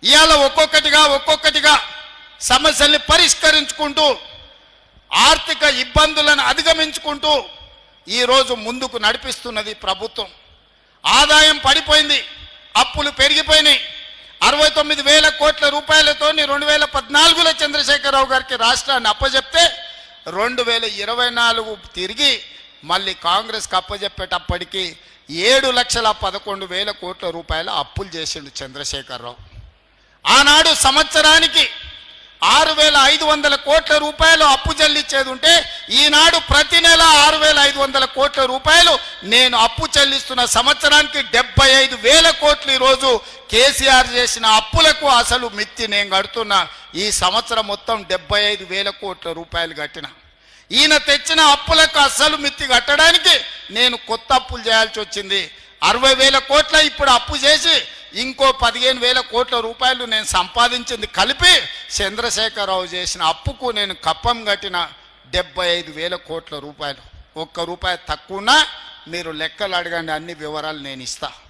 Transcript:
ఇవాళ ఒక్కొక్కటిగా సమస్యల్ని పరిష్కరించుకుంటూ ఆర్థిక ఇబ్బందులను అధిగమించుకుంటూ ఈరోజు ముందుకు నడిపిస్తున్నది ప్రభుత్వం. ఆదాయం పడిపోయింది, అప్పులు పెరిగిపోయినాయి. 69,000 కోట్ల రూపాయలతో 2014లో చంద్రశేఖరరావు గారికి రాష్ట్రాన్ని అప్పచెప్తే 2024 తిరిగి మళ్ళీ కాంగ్రెస్కి అప్పచెప్పేటప్పటికి 7,11,000 కోట్ల రూపాయల అప్పులు చేసిండు చంద్రశేఖరరావు. ఆనాడు సంవత్సరానికి 6,500 కోట్ల రూపాయలు అప్పు చెల్లించేది ఉంటే ఈనాడు ప్రతి నెల 6,500 కోట్ల రూపాయలు నేను అప్పు చెల్లిస్తున్న సంవత్సరానికి 75,000 కోట్లు ఈరోజు కేసీఆర్ చేసిన అప్పులకు అసలు మిత్తి నేను కడుతున్నా. ఈ సంవత్సరం మొత్తం 75,000 కోట్ల రూపాయలు కట్టిన. ఈయన తెచ్చిన అప్పులకు అసలు మిత్తి కట్టడానికి నేను కొత్త అప్పులు చేయాల్సి వచ్చింది. 60,000 కోట్ల ఇప్పుడు అప్పు చేసి ఇంకో 15,000 కోట్ల రూపాయలు నేను సంపాదించింది కలిపి చంద్రశేఖరరావు చేసిన అప్పుకు నేను కప్పం కట్టిన 75,000 కోట్ల రూపాయలు. ఒక్క రూపాయి తక్కువనా మీరు లెక్కలు అడగండి, అన్ని వివరాలు నేను ఇస్తా.